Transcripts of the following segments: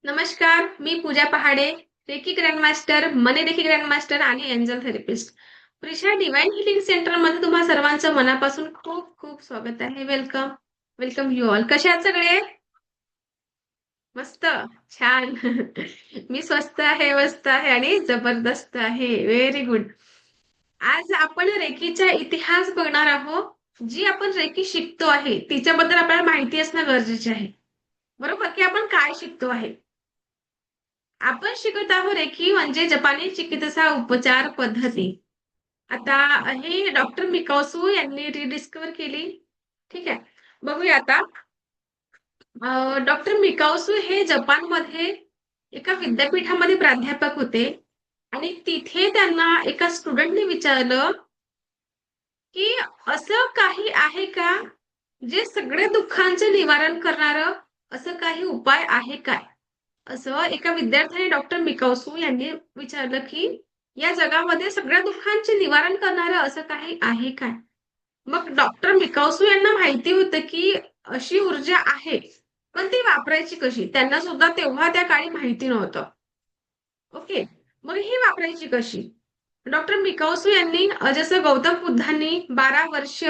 नमस्कार, मी पूजा पहाडे, reiki grandmaster, मनी reiki grandmaster आणि angel therapist. Prisha divine healing सेंटरमध्ये तुम्हा सर्वांचं मनापासून खूप खूप स्वागत आहे. Welcome, welcome you all. कसे आहात सगळे? मस्त, छान. मी स्वस्त आहे, मस्त आहे आणि जबरदस्त आहे. Very good. आज आपण रेकीचा इतिहास बघणार आहोत. जी आपण रेकी शिकतो आहे, तिच्याबद्दल आपल्याला माहिती असणं गरजेचे आहे. बरोबर की आपण काय शिकतो आहे? आपण शिकत आहोत रेकी म्हणजे जपानी चिकित्सा उपचार पद्धती. आता हे डॉक्टर मिकासू यांनी रिडिस्कवर केली. ठीक आहे. बघूया आता. डॉक्टर मिकासू हे जपानमध्ये एका विद्यापीठामध्ये प्राध्यापक होते आणि तिथे त्यांना एका स्टुडंटने विचारलं की असं काही आहे का जे सगळे दुःखांचे निवारण करणारं असं काही उपाय आहे काय? असं एका विद्यार्थ्याने डॉक्टर मिकासू यांनी विचारलं की या जगामध्ये सगळ्या दुःखांचे निवारण करणारं असं काही आहे काय? मग डॉक्टर मिकासू यांना माहिती होतं की अशी ऊर्जा आहे, पण ती वापरायची कशी? त्यांना सुद्धा तेव्हा त्या काळी माहिती नव्हतं. ओके. मग ही वापरायची कशी? डॉक्टर मिकासू यांनी जसं गौतम बुद्धांनी 12 वर्ष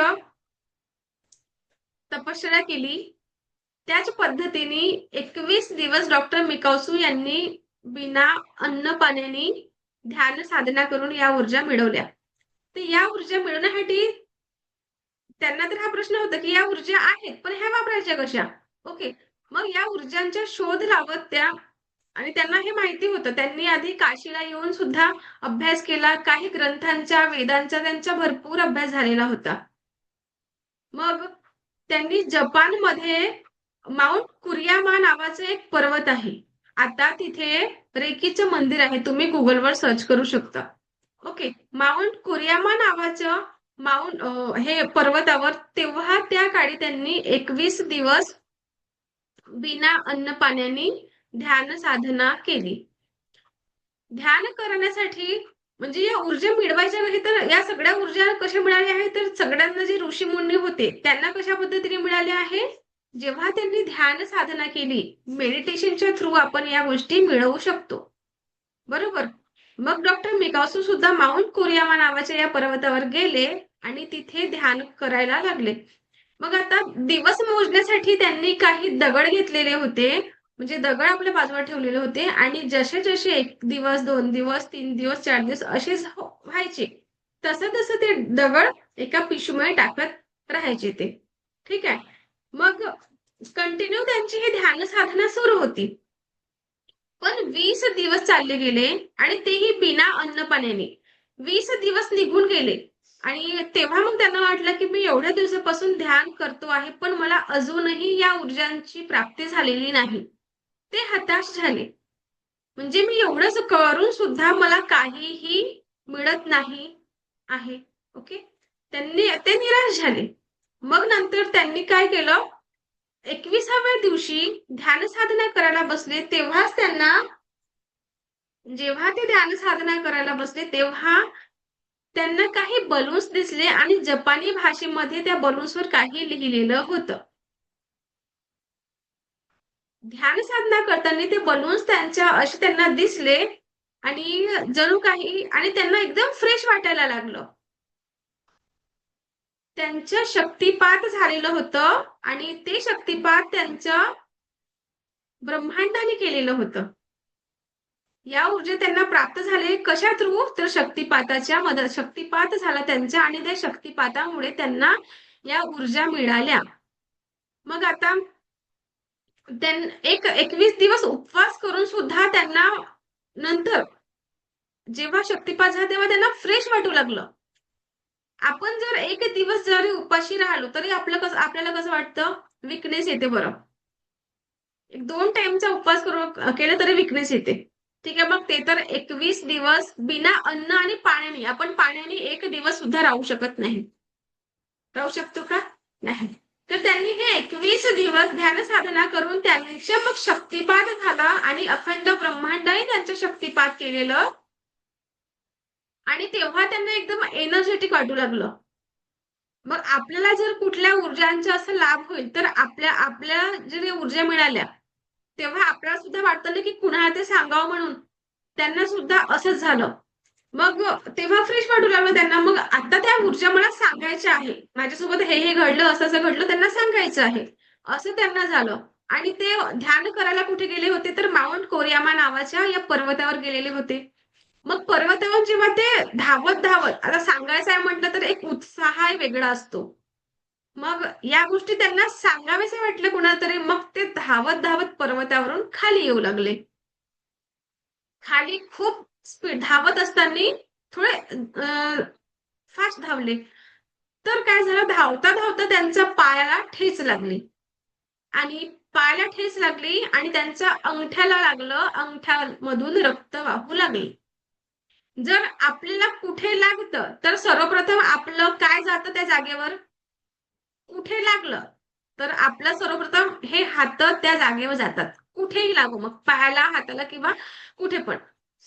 तपश्चर्या केली, त्याच पद्धतीने 21 दिवस डॉक्टर मिकासू यांनी बिना अन्न पाण्याने ध्यान साधना करून या ऊर्जा मिळवल्या. तर या ऊर्जा मिळवण्यासाठी त्यांना तर हा प्रश्न होता की या ऊर्जा आहेत, पण ह्या वापरायच्या कशा? ओके. मग या ऊर्जांचा शोध लावत त्या आणि त्यांना हे माहिती होतं. त्यांनी आधी काशीला येऊन सुद्धा अभ्यास केला. काही ग्रंथांचा, वेदांचा त्यांचा भरपूर अभ्यास झालेला होता. मग त्यांनी जपानमध्ये माउंट कुरियामा नावाचं एक पर्वत आहे. आता तिथे रेकीचं मंदिर आहे. तुम्ही गुगलवर सर्च करू शकता. ओके. माउंट कुरियामा नावाचं हे पर्वतावर तेव्हा त्या काळी त्यांनी 21 दिवस बिना अन्न पाण्याने ध्यान साधना केली. ध्यान करण्यासाठी म्हणजे या ऊर्जा मिळवायच्या नाही तर या सगळ्या ऊर्जा कशा मिळाल्या आहेत तर सगळ्यांना जे ऋषीमुनी होते त्यांना कशा पद्धतीने मिळाल्या आहे जेव्हा त्यांनी ध्यान साधना केली मेडिटेशनच्या थ्रू आपण या गोष्टी मिळवू शकतो. बरोबर. मग डॉक्टर मिकासू सुद्धा माउंट कोरियामा नावाच्या या पर्वतावर गेले आणि तिथे ध्यान करायला लागले. मग आता दिवस मोजण्यासाठी त्यांनी काही दगड घेतलेले होते. म्हणजे दगड आपल्या बाजूला ठेवलेले होते आणि जसे जसे 1 दिवस, 2 दिवस, 3 दिवस, 4 दिवस असे व्हायचे तसं तसं ते दगड एका पिशवीमध्ये टाकत राहायचे ते. ठीक आहे. मग कंटिन्यू त्यांची ही ध्यान साधना सुरू होती. पण 20 दिवस चालले गेले आणि तेही बिना अन्न पाण्याने. 20 दिवस निघून गेले आणि तेव्हा मग त्यांना वाटलं की मी एवढ्या दिवसापासून ध्यान करतो आहे पण मला अजूनही या ऊर्जांची प्राप्ती झालेली नाही. ते हताश झाले. म्हणजे मी एवढंच करून सुद्धा मला काहीही मिळत नाही आहे. ओके. ते निराश झाले. मग नंतर त्यांनी काय केलं 21व्या दिवशी ध्यान साधना करायला बसले तेव्हाच त्यांना जेव्हा ते ध्यान साधना करायला बसले तेव्हा त्यांना काही बलून्स दिसले आणि जपानी भाषेमध्ये त्या बलून्सवर काही लिहिलेलं होतं. ध्यान साधना करताना ते बलून्स त्यांच्या असे त्यांना दिसले आणि जणू काही आणि त्यांना एकदम फ्रेश वाटायला लागलं. त्यांचं शक्तिपात झालेलं होतं आणि ते शक्तिपात त्यांचं ब्रह्मांडाने केलेलं होतं. या ऊर्जा त्यांना प्राप्त झाले कशा थ्रू तर शक्तिपात झाला त्यांचा आणि त्या शक्तिपातामुळे त्यांना या ऊर्जा मिळाल्या. मग आता 21 दिवस उपवास करून सुद्धा त्यांना नंतर जेव्हा शक्तिपात झाला तेव्हा त्यांना फ्रेश वाटू लागलं. आपण जर 1 दिवस जरी उपाशी राहिलो तरी आपल्याला कसं वाटतं विकनेस येते. बरं, 2 टाइमचा उपवास केला तरी विकनेस येते. ठीक आहे. मग ते तर 21 दिवस बिना अन्न आणि पाण्याने आपण पाण्याने 1 दिवस सुद्धा राहू शकत नाही. राहू शकतो का? नाही. तर त्यांनी हे 21 दिवस ध्यान साधना करून त्यांच्या मग शक्तिपात झाला आणि अखंड ब्रह्मांडही त्यांचं शक्तिपात केलेलं आणि तेव्हा त्यांना एकदम एनर्जेटिक वाटू लागलं. मग आपल्याला जर कुठल्या ऊर्जांचा असा लाभ होईल तर आपल्या आपल्या जर ऊर्जा मिळाल्या तेव्हा आपल्याला सुद्धा वाटतं ना की कुणाला ते सांगावं म्हणून. त्यांना सुद्धा असंच झालं. मग तेव्हा फ्रेश वाटू लागलं त्यांना. मग आता त्या ऊर्जा मला सांगायच्या आहे. माझ्यासोबत हे हे घडलं, असं असं घडलं, त्यांना सांगायचं आहे. असं त्यांना झालं. आणि ते ध्यान करायला कुठे गेले होते तर माउंट कोरियामा नावाच्या या पर्वतावर गेलेले होते. मग पर्वतावर जेव्हा ते धावत धावत, आता सांगायचं आहे म्हटलं तर एक उत्साह वेगळा असतो. मग या गोष्टी त्यांना सांगावेसे वाटलं कुणाला तरी, मग ते धावत धावत पर्वतावरून खाली येऊ लागले. खाली खूप स्पीड धावत असताना थोडे फास्ट धावले. तर काय झालं, धावता धावता त्यांच्या पायाला ठेच लागली. आणि पायाला ठेच लागली आणि त्यांच्या अंगठ्याला लागलं, अंगठ्यामधून रक्त वाहू लागले. जर आपल्याला कुठे लागतं तर सर्वप्रथम आपलं काय जातं त्या जागेवर, कुठे लागलं तर आपलं सर्वप्रथम हे हात त्या जागेवर जातात. कुठेही लागू, मग पायाला, हाताला किंवा कुठे पण,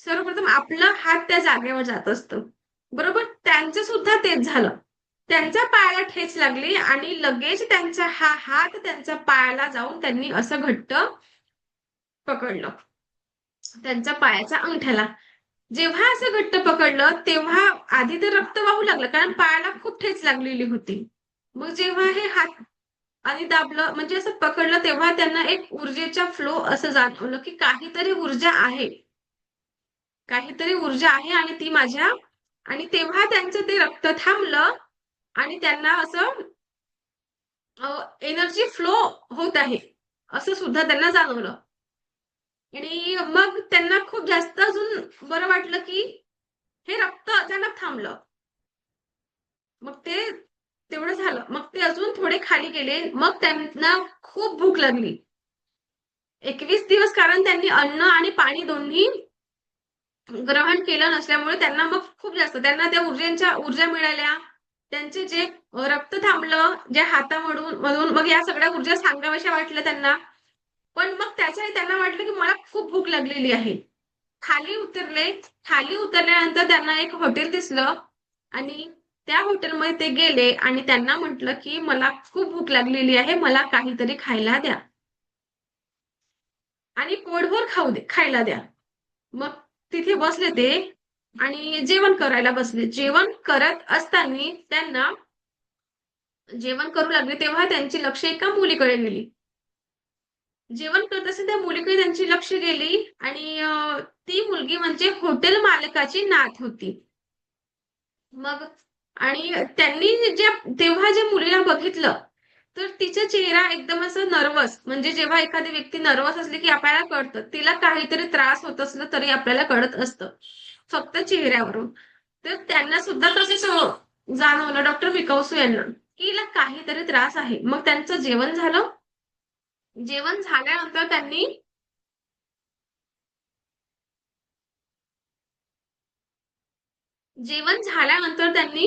सर्वप्रथम आपलं हात त्या जागेवर जात असतं. बरोबर, त्यांचं सुद्धा तेच झालं. त्यांच्या पायाला ठेच लागली आणि लगेच त्यांचा हा हात त्यांच्या पायाला जाऊन त्यांनी असं घट्ट पकडलं, त्यांच्या पायाच्या अंगठ्याला. जेव्हा असं घट्ट पकडलं तेव्हा आधी तर रक्त वाहू लागलं, कारण पायाला खूप ठेच लागलेली होती. मग जेव्हा हे हात आणि दाबलं, म्हणजे असं पकडलं, तेव्हा त्यांना एक ऊर्जेचा फ्लो असं जाणवलं की काहीतरी ऊर्जा आहे, काहीतरी ऊर्जा आहे आणि ती माझ्या. आणि तेव्हा त्यांचं ते रक्त थांबलं आणि त्यांना असं एनर्जी फ्लो होत आहे असं सुद्धा त्यांना जाणवलं. आणि मग त्यांना खूप जास्त अजून बरं वाटलं की हे रक्त अचानक थांबलं. मग ते तेवढं झालं. मग ते अजून थोडे खाली गेले. मग त्यांना खूप भूक लागली. 21 दिवस, कारण त्यांनी अन्न आणि पाणी दोन्ही ग्रहण केलं नसल्यामुळे त्यांना मग खूप जास्त त्यांना त्या ऊर्जा मिळाल्या. त्यांचे जे रक्त थांबलं, ज्या हातामधून मधून, मग या सगळ्या ऊर्जा सांगाव्याशा वाटल्या त्यांना. पण मग त्याच्याही त्यांना वाटलं की मला खूप भूक लागलेली आहे. खाली उतरले. खाली उतरल्यानंतर त्यांना एक हॉटेल दिसलं आणि त्या हॉटेलमध्ये ते गेले आणि त्यांना म्हटलं की मला खूप भूक लागलेली आहे, मला काहीतरी खायला द्या आणि पोटभर खायला द्या. मग तिथे बसले ते आणि जेवण करायला बसले. जेवण करत असताना त्यांना जेवण करू लागले तेव्हा त्यांची लक्ष एका मुलीकडे गेली. जेवण करत असताना त्या मुलीकडे त्यांची लक्ष गेली आणि ती मुलगी म्हणजे हॉटेल मालकाची नात होती. मग आणि त्यांनी तेव्हा ज्या मुलीला बघितलं तर तिचा चेहरा एकदम असं नर्वस, म्हणजे जेव्हा एखादी व्यक्ती नर्वस असली की आपल्याला कळतं तिला काहीतरी त्रास होत असलं तरी आपल्याला कळत असतं फक्त चेहऱ्यावरून. तर त्यांना सुद्धा तसेच जाणवलं डॉक्टर मिकौसू यांना की हिला काहीतरी त्रास आहे. मग त्यांचं जेवण झालं. जेवण झाल्यानंतर त्यांनी जेवण झाल्यानंतर त्यांनी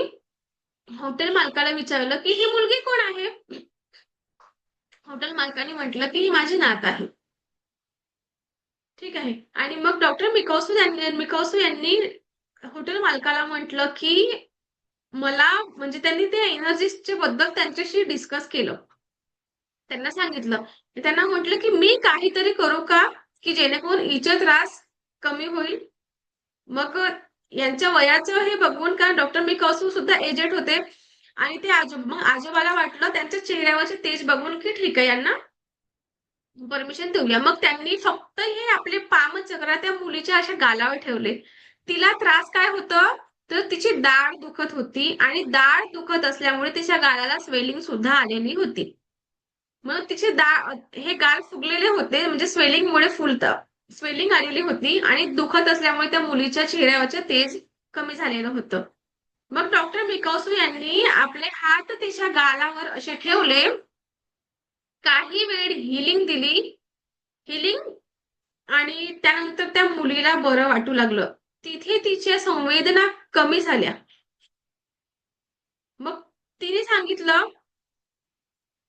हॉटेल मालकाला विचारलं की ही मुलगी कोण आहे. हॉटेल मालकाने म्हटलं की ही माझी नात आहे. ठीक आहे. आणि मग डॉक्टर मिकौसू यांनी हॉटेल मालकाला म्हटलं की मला, म्हणजे त्यांनी ते एनर्जीच्या बद्दल त्यांच्याशी डिस्कस केलं. त्यांना सांगितलं. त्यांना म्हटलं की मी काहीतरी करू का की जेणेकरून हिचा त्रास कमी होईल. मग यांच्या वयाचं हे बघून, का डॉक्टर मिकौसू सुद्धा एजेड होते आणि ते मग आजोबाला वाटलं त्यांच्या चेहऱ्यावरचे तेज बघून की ठीक आहे, यांना परमिशन देऊया. मग त्यांनी फक्त हे आपले पामचक्र त्या मुलीच्या अशा गालावर ठेवले. तिला त्रास काय होतं तर तिची दाढ दुखत होती आणि दाढ दुखत असल्यामुळे तिच्या गालाला स्वेलिंग सुद्धा आलेली होती. म्हणून तिचे हे गाल फुगलेले होते, म्हणजे स्वेलिंगमुळे फुलतं. स्वेलिंग आलेली होती आणि दुखत असल्यामुळे त्या मुलीच्या चेहऱ्यावरचं तेज कमी झालेलं होतं. मग डॉक्टर मिकौसू यांनी आपले हात तिच्या गालावर असे ठेवले. काही वेळ हिलिंग दिली. हिलिंग आणि त्यानंतर त्या मुलीला बरं वाटू लागलं. तिथे तिच्या संवेदना कमी झाल्या. मग तिने सांगितलं,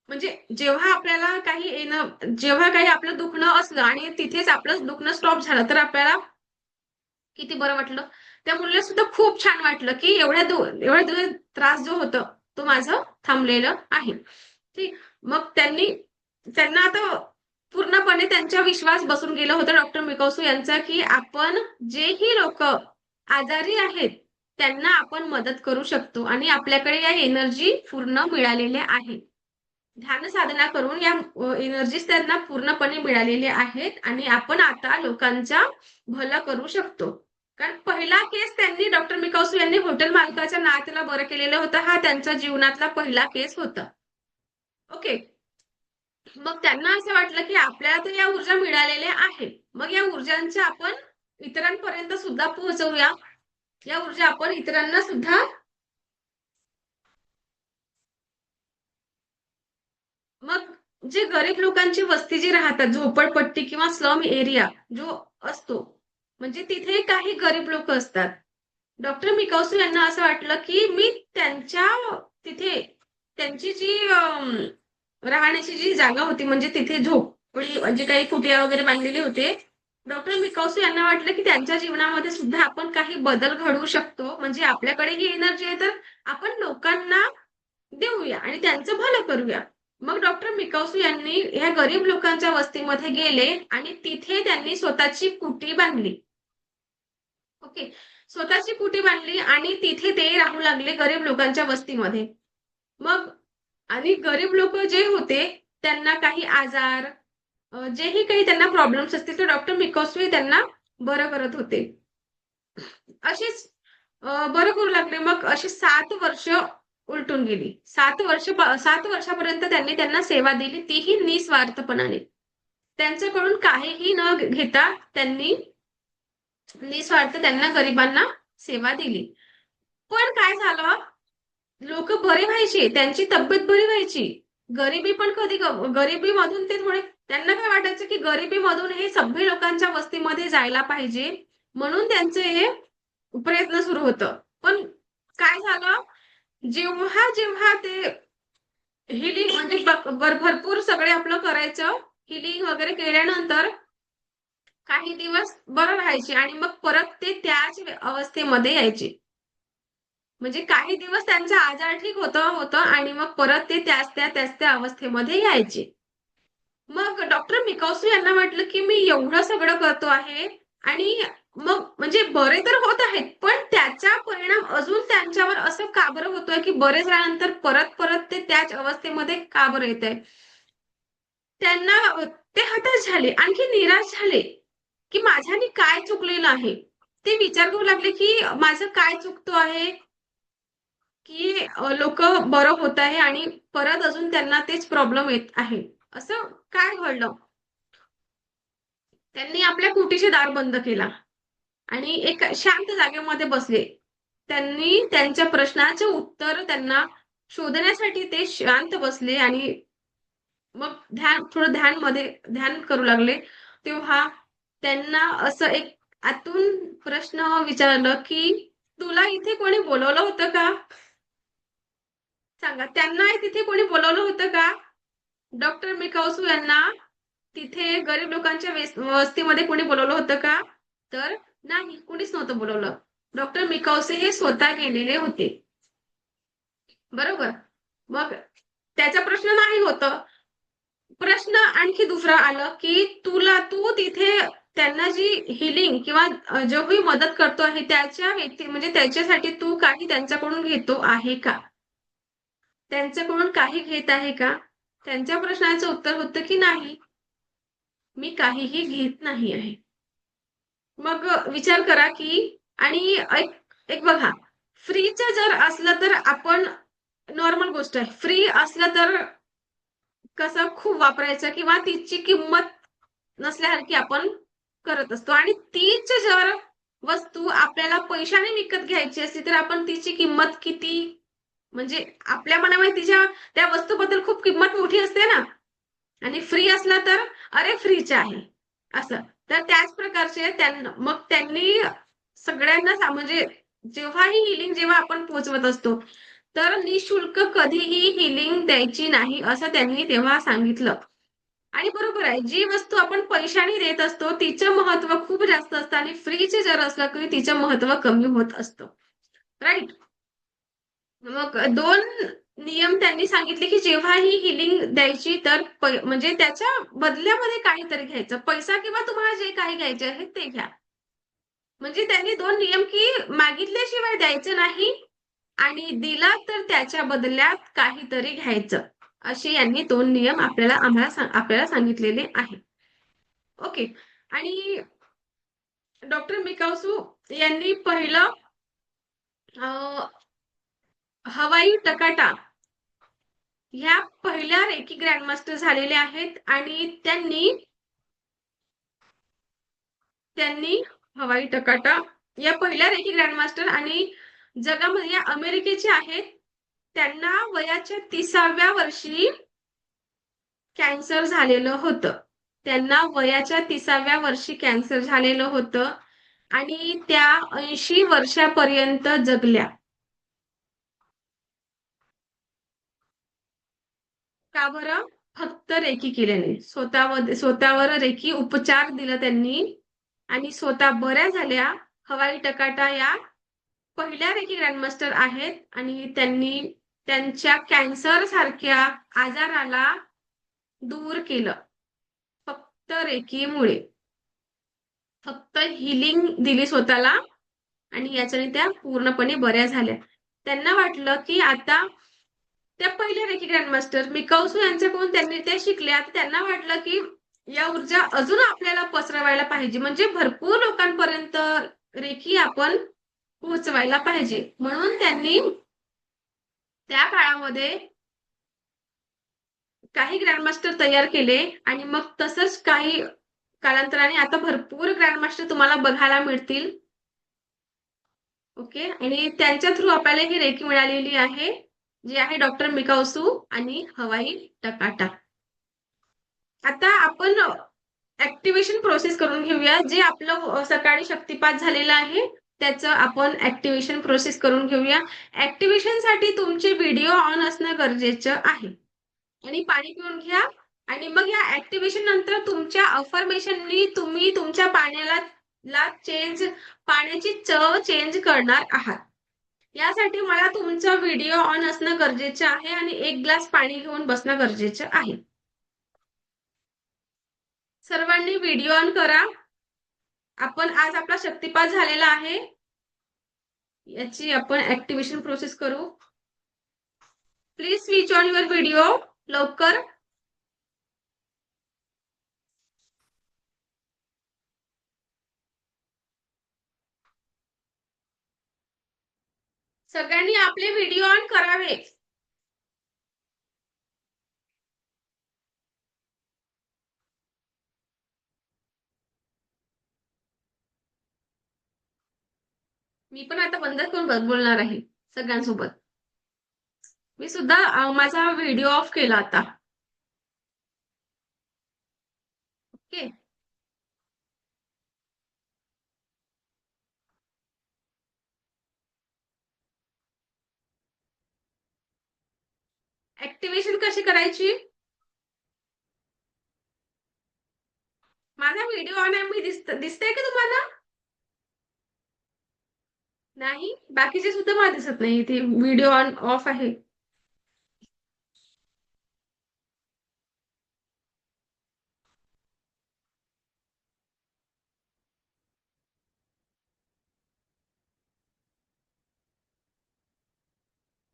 म्हणजे जेव्हा आपल्याला काही येणं, जेव्हा काही आपलं दुखणं असलं आणि तिथेच आपलं दुखणं स्टॉप झालं तर आपल्याला किती बरं वाटलं. त्या मुलीला सुद्धा खूप छान वाटलं की एवढ्या त्रास जो होता तो माझं थांबलेलं आहे. ठीक. मग त्यांना आता पूर्णपणे त्यांच्या लोकांचा विश्वास बसून गेला होता डॉक्टर मिकाउसू यांचा, की आपण जेही लोक आजारी आहेत त्यांना आपण मदत करू शकतो आणि आपल्याकडे या एनर्जी पूर्ण मिळालेल्या आहेत. ध्यान साधना करून या एनर्जीज त्यांना पूर्णपणे मिळालेल्या आहेत आणि आपण आता लोकांचा भलं करू शकतो. कारण पहिला केस त्यांनी डॉक्टर मिकाउसू यांनी हॉटेल मालकाच्या नात्याला बरं केलेलं होतं. हा त्यांच्या जीवनातला पहिला केस होता. ओके. मग त्यांना असं वाटलं की आपल्याला तर या ऊर्जा मिळालेल्या आहेत, मग या ऊर्जांच्या आपण इतरांपर्यंत सुद्धा पोहोचवूया. या ऊर्जा आपण इतरांना सुद्धा, मग जे गरीब लोकांची वस्ती जी राहतात, झोपडपट्टी किंवा स्लम एरिया जो असतो, म्हणजे तिथे काही गरीब लोक असतात. डॉक्टर मिकाउसू यांना असं वाटलं की मी त्यांच्या तिथे त्यांची जी राहण्याची जी जागा होती, म्हणजे तिथे झोपडी म्हणजे काही कुटिया वगैरे बांधलेले होते. डॉक्टर मिकाउसू यांना वाटलं की त्यांच्या जीवनामध्ये सुद्धा आपण काही बदल घडवू शकतो, म्हणजे आपल्याकडे ही एनर्जी आहे तर आपण लोकांना देऊया आणि त्यांचं भलं करूया. मग डॉक्टर मिकाउसू यांनी ह्या गरीब लोकांच्या वस्तीमध्ये गेले आणि तिथे त्यांनी स्वतःची कुटी बांधली. ओके. स्वतःची कुटी बांधली आणि तिथे ते राहू लागले गरीब लोकांच्या वस्तीमध्ये. मग आणि गरीब लोक जे होते त्यांना काही आजार, जेही काही त्यांना प्रॉब्लेम्स असतील तर डॉक्टर मिकाउसू त्यांना बरं करत होते. अशीच बरं करू लागले. मग अशी 7 वर्ष उलटून गेली. 7 वर्षापर्यंत त्यांनी त्यांना सेवा दिली, तीही निस्वार्थपणाने. त्यांच्याकडून काहीही न घेता त्यांनी निस्वार्थ त्यांना गरिबांना सेवा दिली. पण काय झालं, लोक बरे व्हायचे, त्यांची तब्येत बरी व्हायची. गरिबी पण कधी गरिबी मधून ते थोडे, त्यांना काय वाटायचं की गरिबी मधून हे सभ्य लोकांच्या वस्तीमध्ये जायला पाहिजे, म्हणून त्यांचे हे प्रयत्न सुरू होतं. पण काय झालं, जेव्हा जेव्हा ते हिलिंग म्हणजे भरपूर सगळे आपलं करायचं, हिलिंग वगैरे केल्यानंतर काही दिवस बरं राहायचे आणि मग परत ते त्याच अवस्थेमध्ये यायचे. म्हणजे काही दिवस त्यांचा आजार ठीक होतं होतं आणि मग परत ते त्याच त्या अवस्थेमध्ये यायचे. मग डॉक्टर मिकाउसू यांना वाटलं की मी एवढं सगळं करतो आहे आणि मग म्हणजे बरे तर होत आहेत, पण त्याचा परिणाम अजून त्यांच्यावर असं का बरं होतोय की बरे झाल्यानंतर परत परत ते त्याच अवस्थेमध्ये का बरं येत आहे. त्यांना ते हताश झाले, आणखी निराश झाले की माझ्याने काय चुकलेलं आहे. ते विचार करू लागले की माझं काय चुकतो आहे की लोक बरं होत आहे आणि परत अजून त्यांना तेच प्रॉब्लेम येत आहे. असं काय घडलं. त्यांनी आपल्या कुटीचे दार बंद केला आणि एक शांत जागेमध्ये बसले. त्यांनी त्यांच्या प्रश्नाचे उत्तर त्यांना शोधण्यासाठी ते शांत बसले आणि मग थोडं ध्यान करू लागले. तेव्हा त्यांना असं एक आतून प्रश्न विचारलं की तुला इथे कोणी बोलवलं होतं का. सांगा, त्यांना तिथे कोणी बोलवलं होतं का. डॉक्टर मिकाउसू यांना तिथे गरीब लोकांच्या वस्तीमध्ये कोणी बोलवलं होतं का. तर नाही, कुणीच नव्हतं बोलवलं. डॉक्टर मिकाउसे हे स्वतः गेलेले होते. बरोबर. मग त्याचा प्रश्न नाही होतं. प्रश्न आणखी दुसरा आलं की तू तिथे त्यांना जी हिलिंग किंवा जेवढी मदत करतो आहे त्याच्या म्हणजे त्याच्यासाठी तू काही त्यांच्याकडून घेतो आहे का. त्यांच्याकडून काही घेत आहे का. त्यांच्या प्रश्नाचं उत्तर होतं की नाही, मी काहीही घेत नाही आहे. मग विचार करा की, आणि एक एक बघा, फ्रीचं जर असलं तर आपण नॉर्मल गोष्ट आहे. फ्री असलं तर कसं खूप वापरायचं किंवा तिची किंमत नसल्यासारखी आपण करत असतो आणि तीच जर वस्तू आपल्याला पैशाने विकत घ्यायची असती तर आपण तिची किंमत किती, म्हणजे आपल्या मनामध्ये तिच्या त्या वस्तूबद्दल खूप किंमत मोठी असते ना. आणि फ्री असला तर अरे फ्रीच आहे असं. तर त्याच प्रकारचे मग त्यांनी सगळ्यांना म्हणजे जेव्हाही हिलिंग जेव्हा आपण पोहोचवत असतो तर निशुल्क कधीही हिलिंग द्यायची नाही असं त्यांनी तेव्हा सांगितलं. आणि बरोबर आहे, जी वस्तू आपण पैशाने देत असतो तिचं महत्व खूप जास्त असतं आणि फ्रीचे जर असलं तरी तिचं महत्व कमी होत असतं. राईट. मग दोन नियम त्यांनी सांगितले की जेव्हा ही हिलिंग द्यायची तर म्हणजे त्याच्या बदल्यामध्ये काहीतरी घ्यायचं, पैसा किंवा तुम्हाला जे काही घ्यायचे आहे ते घ्या. म्हणजे त्यांनी दोन नियम की मागितल्याशिवाय द्यायचं नाही आणि दिला तर त्याच्या बदल्यात काहीतरी घ्यायचं, असे यांनी दोन नियम आपल्याला सांगितलेले आहे. ओके. आणि डॉक्टर मिकाउसू यांनी पहिलं हवाई टकाटा ह्या पहिल्या रेकी ग्रँडमास्टर झालेले आहेत. आणि त्यांनी त्यांनी हवाई टकाटा या पहिल्या रेकी ग्रँडमास्टर आणि जगामध्ये या अमेरिकेचे आहेत. त्यांना वयाच्या 30व्या वर्षी कॅन्सर झालेलं होतं. त्यांना वयाच्या 30व्या वर्षी कॅन्सर झालेलं होतं आणि त्या 80 वर्षापर्यंत जगल्या. का बरं? फक्त रेकी केल्याने. स्वतःवर रेकी उपचार दिला त्यांनी आणि स्वतः बऱ्या झाल्या. हवाई टकाटा या पहिल्या रेकी ग्रँडमास्टर आहेत आणि त्यांनी त्यांच्या कॅन्सर सारख्या आजाराला दूर केलं फक्त रेकीमुळे. फक्त हिलिंग दिली स्वतःला आणि याच्याने त्या पूर्णपणे बऱ्या झाल्या. त्यांना वाटलं की आता त्या पहिल्या रेकी ग्रँडमास्टर मिकाउसू यांच्याकडून त्यांनी ते शिकल्या. त्यांना वाटलं की या ऊर्जा अजून आपल्याला पसरवायला पाहिजे, म्हणजे भरपूर लोकांपर्यंत रेकी आपण पोहोचवायला पाहिजे. म्हणून त्यांनी त्या काळामध्ये काही ग्रँडमास्टर तयार केले आणि मग तसंच काही कालांतराने आता भरपूर ग्रँडमास्टर तुम्हाला बघायला मिळतील. ओके. आणि त्यांच्या थ्रू आपल्याला ही रेकी मिळालेली आहे, जी आहे डॉक्टर मिकाउसू आणि हवाई टकाटा. आता आपण ऍक्टिव्हेशन प्रोसेस करून घेऊया. जे आपलं सकाळी शक्तिपात झालेलं आहे त्याचं आपण ऍक्टिव्हेशन प्रोसेस करून घेऊया. ऍक्टिव्हेशन साठी तुमचे व्हिडिओ ऑन असणं गरजेचं आहे. आणि पाणी पिऊन घ्या. आणि मग या ऍक्टिव्हेशन नंतर तुमच्या अफर्मेशननी तुम्ही तुमच्या पाण्याची चव चेंज करणार आहात. यासाठी मला तुमचा व्हिडिओ ऑन असणं गरजेचं आहे आणि एक ग्लास पाणी घेऊन बसणं गरजेचं आहे. सर्वांनी व्हिडिओ ऑन करा. आपण आज आपला शक्तिपात झालेला आहे, याची आपण ऍक्टिव्हेशन प्रोसेस करू. Please switch on your video लवकर. सगळ्यांनी आपले व्हिडिओ ऑन करावे. मी पण आता बंद करून बोलणार आहे सगळ्यांसोबत. मी सुद्धा माझा व्हिडिओ ऑफ केला आता. ओके. ऍक्टिव्हेशन कशी करायची? माझा व्हिडिओ ऑन आहे, मी दिसतंय की तुम्हाला? नाही, बाकीचे सुद्धा मला दिसत नाही. ते व्हिडिओ ऑन ऑफ आहे.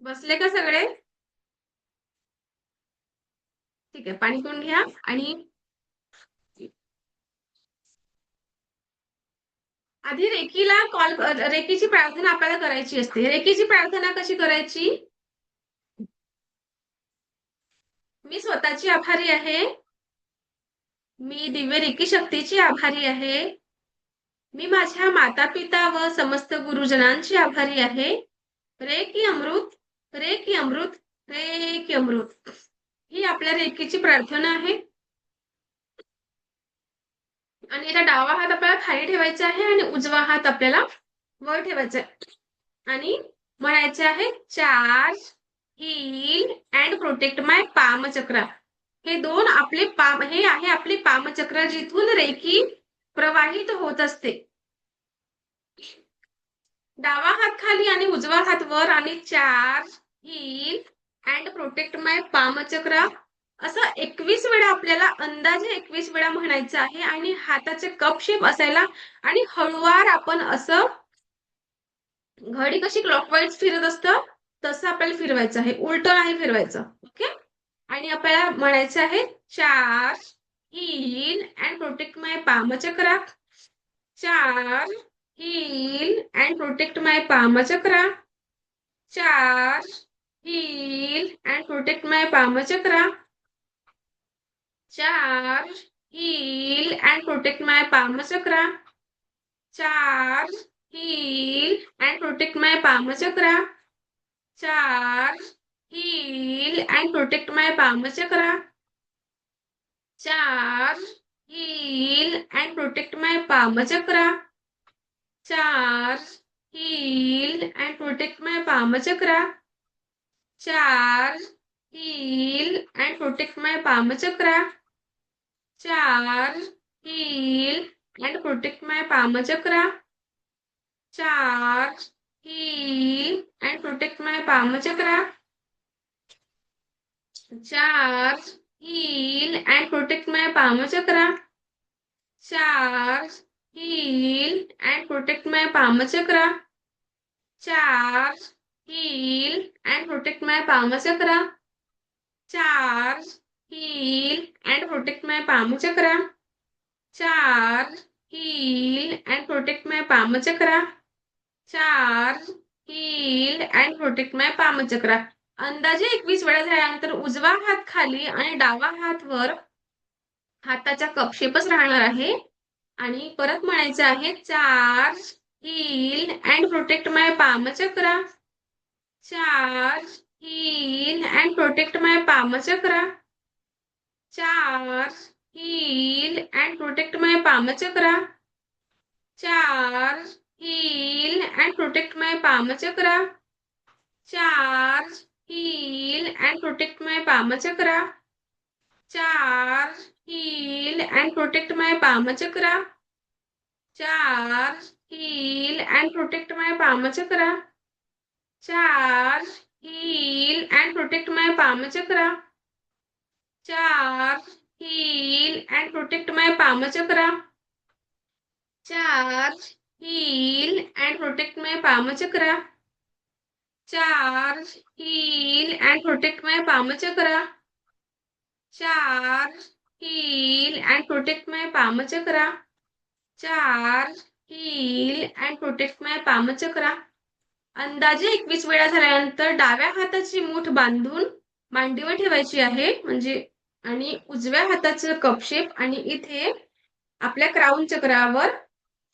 बसले का सगळे? ठीक आहे, पाणी पिऊन घ्या. आणि आधी रेकीची प्रार्थना आपल्याला करायची असते. रेकीची प्रार्थना कशी करायची? मी स्वतःची आभारी आहे. मी दिव्य रेकी शक्तीची आभारी आहे. मी माझ्या माता पिता व समस्त गुरुजनांची आभारी आहे. रेकी अमृत, रेकी अमृत, रेकी अमृत. ही आपल्या रेकीची प्रार्थना आहे. आणि याचा डावा हात आपल्याला खाली ठेवायचा आहे आणि उजवा हात आपल्याला वर ठेवायचा आहे. आणि म्हणायचे आहे, charge, heal and protect my palm chakra. हे दोन आपले पाम, हे आहे आपले पामचक्र, जिथून रेकी प्रवाहित होत असते. डावा हात खाली आणि उजवा हात वर. आणि charge, heal and protect my पामचक्र, असं 21 वेळा आपल्याला अंदाजे 21 वेळा म्हणायचं आहे आणि हाताचे कप शेप असायला आणि हळूवार आपण असं घडी कशी क्लॉकवाईज फिरत असतं तसं आपल्याला फिरवायचं आहे, उलट नाही फिरवायचं. ओके. आणि आपल्याला म्हणायचं आहे charge heal and protect my पामचक्र, charge heal and protect my पामचक्र, charge heal and protect my पामचक्र, charge heal and protect my पामचक्र, charge heal and protect my पामचक्र, charge heal and protect my पामचक्र, charge heal and protect my पामचक्र, charge heal and protect my पामचक्र, charge heal and protect my पामचक्र, charge heal and protect my पामचक्र, charge heal and protect my पामचक्र, charge heal and protect my पामचक्र, charge heal and protect my पामचक्र, charge heal and protect my पामचक्र, charge heal and protect my पामचक्र, charge heal and protect my पामचक्र, charge heal and protect my पामचक्र. अंदाजे 21 वेळा झाल्यानंतर उजवा हात खाली आणि डावा हात वर, हाताचा कपशेपच राहणार आहे आणि परत म्हणायचं आहे charge heal and protect my पामचक्र, charge heal and protect my पामचक्र, charge heal and protect my पामचक्र, charge heal and protect my पामचक्र, charge heal and protect my पामचक्र, charge heal and protect my पामचक्र, charge heal and protect my पामचक्र, charge heal and protect my पामचक्र, charge heal and protect my पामचक्र, charge heal and protect my पामचक्र, charge heal and protect my पामचक्र, charge heal and protect my पामचक्र, charge heal and protect my पामचक्र. अंदाजे 21 वेळा झाल्यानंतर डाव्या हाताची मूठ बांधून मांडीवर ठेवायची आहे म्हणजे आणि उजव्या हाताचं कपशेप आणि इथे आपल्या क्राऊन चक्रावर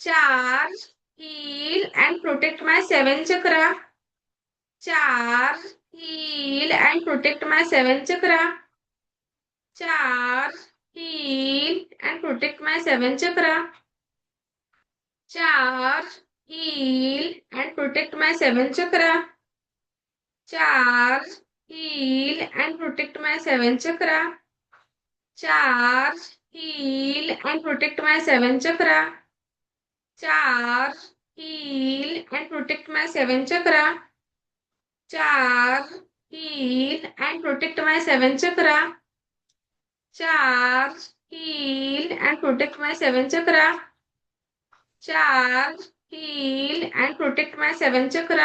charge heal and protect my 7 chakra, charge heal and protect my 7 chakra, charge heal and protect my 7 chakra, charge heal and protect my 7 chakra, charge heal and protect my 7 chakra, charge heal and protect my 7 chakra, charge heal and protect my 7 chakra, charge heal and protect my 7 chakra, charge heal and protect my 7 chakra, charge heal and protect my 7 chakra,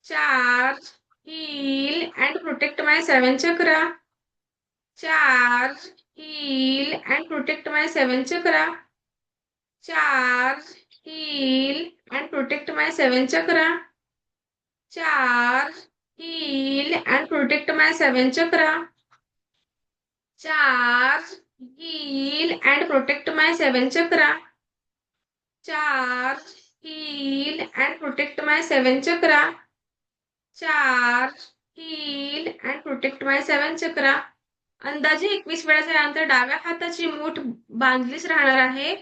charge heal and protect my 7 chakra, charge heal and protect my 7 chakra, charge heal and protect my 7 chakra, charge heal and protect my 7 chakra, charge heal and protect my 7 chakra, charge heal and protect my 7 chakra, charge heal and protect my 7 चक्र. अंदाजे 21 वेळा झाल्यानंतर डाव्या हाताची मूठ बांधलीच राहणार आहे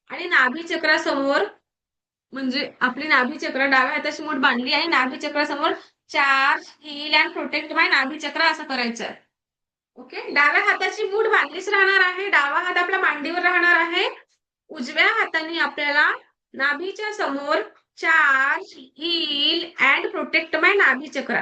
आणि नाभी चक्रासमोर म्हणजे आपली नाभी चक्र डाव्या हाताची मूठ बांधली आणि नाभी चक्रासमोर चार्ज हील अँड प्रोटेक्ट माय नाभी चक्र असं करायचं. ओके. डाव्या हाताची मूठ बांधलीच राहणार आहे, डावा हात आपल्या मांडीवर राहणार आहे, उजव्या हाताने आपल्याला नाभीच्या समोर चार्ज हील अँड प्रोटेक्ट माय नाभी चक्र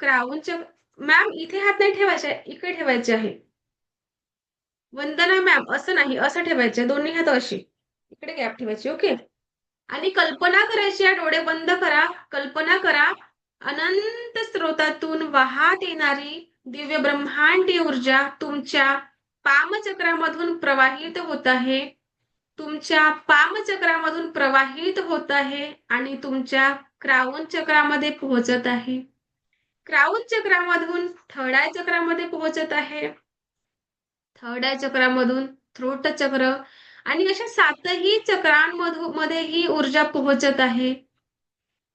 क्राऊनच्या मॅम इथे हात नाही ठेवायचे, इकडे ठेवायचे आहे. वंदना मॅम असं नाही, असं ठेवायचे दोन्ही हात अशी. इकडे गॅप ठेवायची. ओके. आणि कल्पना करायची आहे, डोळे बंद करा. कल्पना करा, अनंत स्रोतातून वाहत येणारी दिव्य ब्रह्मांडीय ऊर्जा तुमच्या पामचक्रामधून प्रवाहित होत आहे. तुमच्या पामचक्रामधून प्रवाहित होत आहे आणि तुमच्या क्राऊन चक्रामध्ये पोहोचत आहे. क्राऊन चक्रामधून थर्ड आय चक्रामध्ये पोहोचत आहे. थर्ड आय चक्रामधून थ्रोट चक्र आणि अशा सातही चक्रांमध्ये ही ऊर्जा पोहोचत आहे.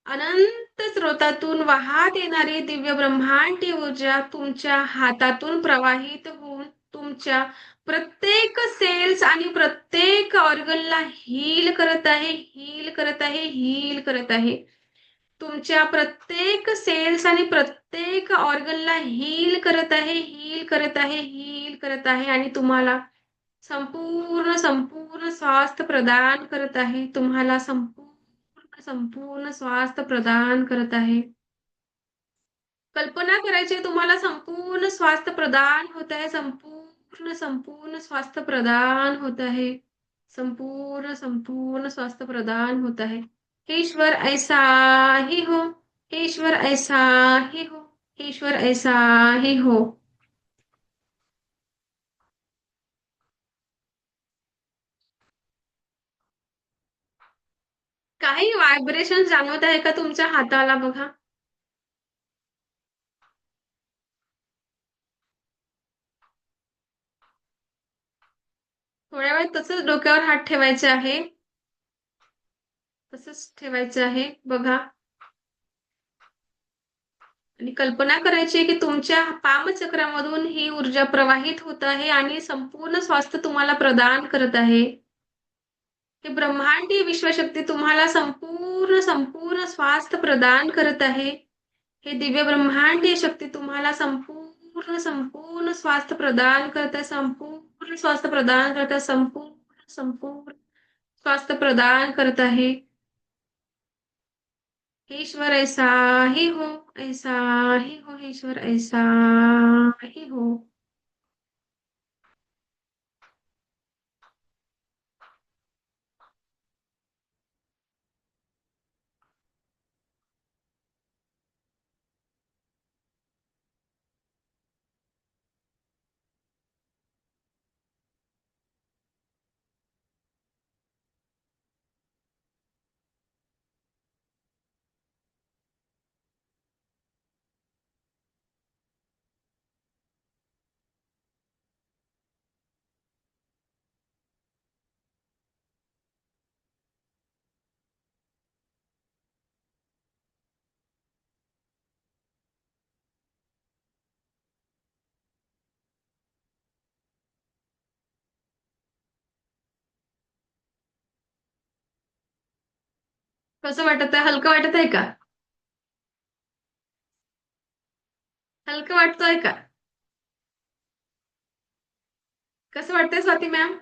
अनंत स्रोतातून वाहत येणारी दिव्य ब्रह्मांडी ऊर्जा तुमच्या हातातून प्रवाहित होऊन तुमच्या प्रत्येक सेल्स आणि प्रत्येक ऑर्गनला हील करत आहे, हील करत आहे, हील करत आहे. तुमच्या प्रत्येक सेल्स आणि प्रत्येक ऑर्गनला हील करत आहे, हील करत आहे, हील करत आहे आणि तुम्हाला संपूर्ण संपूर्ण स्वास्थ्य प्रदान करत आहे. तुम्हाला संपूर्ण संपूर्ण स्वास्थ्य प्रदान करत आहे. कल्पना करायची तुम्हाला संपूर्ण स्वास्थ्य प्रदान होत आहे. संपूर्ण संपूर्ण स्वास्थ्य प्रदान होत आहे. संपूर्ण संपूर्ण स्वास्थ्य प्रदान होत आहे. हे ईश्वर ऐसा ही हो. हे ईश्वर ऐसा ही हो. हे ईश्वर ऐसा ही हो. काही व्हायब्रेशन जाणवत आहे का तुमच्या हाताला बघा. थोड्या वेळ तसंच डोक्यावर हात ठेवायचे आहे. तसंच ठेवायचं आहे बघा. आणि कल्पना करायची की तुमच्या पामचक्रामधून ही ऊर्जा प्रवाहित होत आहे आणि संपूर्ण स्वास्थ्य तुम्हाला प्रदान करत आहे. हे ब्रह्मांडीय विश्वशक्ती तुम्हाला संपूर्ण संपूर्ण स्वास्थ्य प्रदान करत आहे. हे दिव्य ब्रह्मांडीय शक्ती तुम्हाला संपूर्ण संपूर्ण स्वास्थ्य प्रदान करत आहे. संपूर्ण स्वास्थ्य प्रदान करत आहे. संपूर्ण संपूर्ण स्वास्थ्य प्रदान करत आहे. ईश्वर ऐसा ही हो. ऐसा ही हो. ईश्वर ऐसा ही हो. कसं वाटत आहे? हलकं वाटत आहे का? हलकं वाटतोय का? कसं वाटतंय स्वाती मॅम?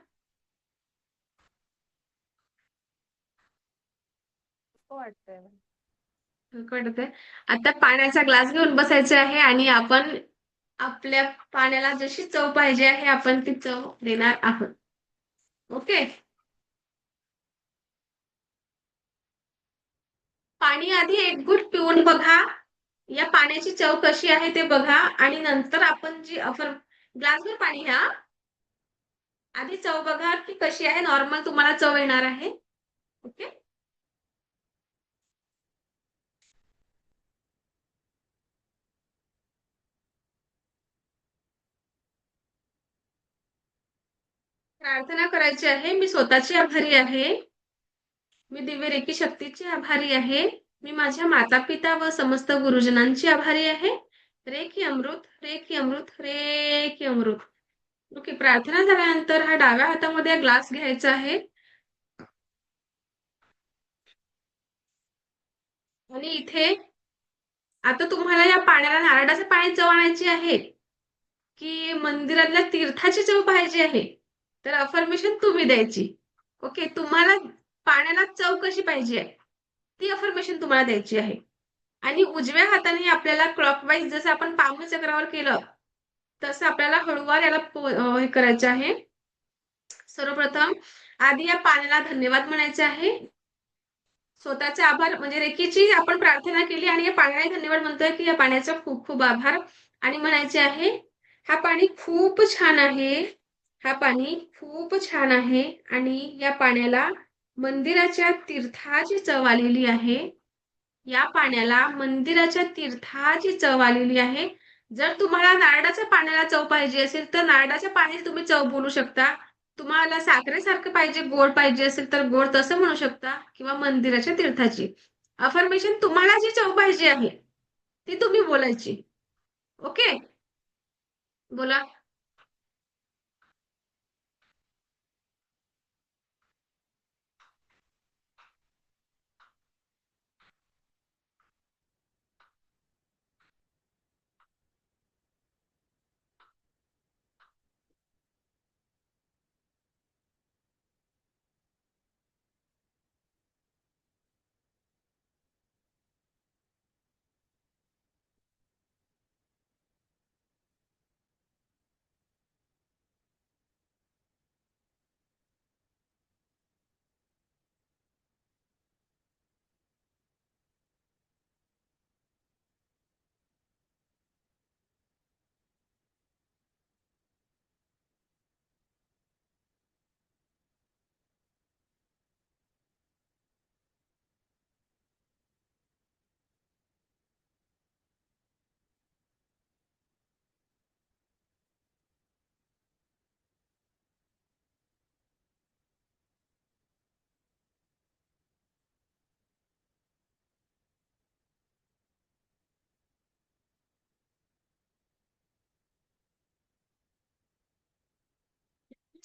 वाटतंय. हलकं वाटत आहे. आता पाण्याचा ग्लास घेऊन बसायचे आहे आणि आपण आपल्या पाण्याला जशी चव पाहिजे आहे आपण ती चव देणार आहोत. ओके. पाणी आधी एक घूट पिऊन बघा. या पाण्याची चव कशी आहे ते बघा आणि नंतर आपण जी ग्लासभर पाणी घ्या. आधी चव बघा की कशी आहे. नॉर्मल तुम्हाला चव येणार आहे. ओके. प्रार्थना करायची आहे. मी स्वतःची आभारी आहे. मी दिव्य रेकी शक्तीची आभारी आहे. मी माझ्या माता पिता व समस्त गुरुजनांची आभारी आहे. रेकी अमृत, रेकी अमृत, रेकी अमृत. ओके. प्रार्थना झाल्यानंतर हा डाव्या हातामध्ये ग्लास घ्यायचा आहे आणि इथे आता तुम्हाला या पाण्याला नारळाचं पाणी चव आणायची आहे की मंदिरातल्या तीर्थाची चव पाहिजे आहे. तर अफर्मेशन तुम्ही द्यायची. ओके. तुम्हाला पाण्याला चव कशी पाहिजे आहे ती अफर्मेशन तुम्हाला द्यायची आहे. आणि उजव्या हाताने आपल्याला क्लॉकवाईज जसं आपण पामचक्रावर केलं तसं आपल्याला हळूवार याला हे करायचं आहे. सर्वप्रथम आधी या पाण्याला धन्यवाद म्हणायचे आहे. स्वतःचे आभार म्हणजे रेकीची आपण प्रार्थना केली आणि या पाण्याला धन्यवाद म्हणतोय की या पाण्याचा खूप खूप आभार आणि म्हणायचे आहे हा पाणी खूप छान आहे. हा पाणी खूप छान आहे आणि या पाण्याला मंदिराच्या तीर्थाची चव आलेली आहे. या पाण्याला मंदिराच्या तीर्थाची चव आलेली आहे. जर तुम्हाला नारळाच्या पाण्याला चव पाहिजे असेल तर नारळाच्या पाण्याची तुम्ही चव बोलू शकता. तुम्हाला साखरेसारखं पाहिजे गोड पाहिजे असेल तर गोड तसं म्हणू शकता किंवा मंदिराच्या तीर्थाची. अफर्मेशन तुम्हाला जी चव पाहिजे आहे ती तुम्ही बोलायची. ओके, बोला.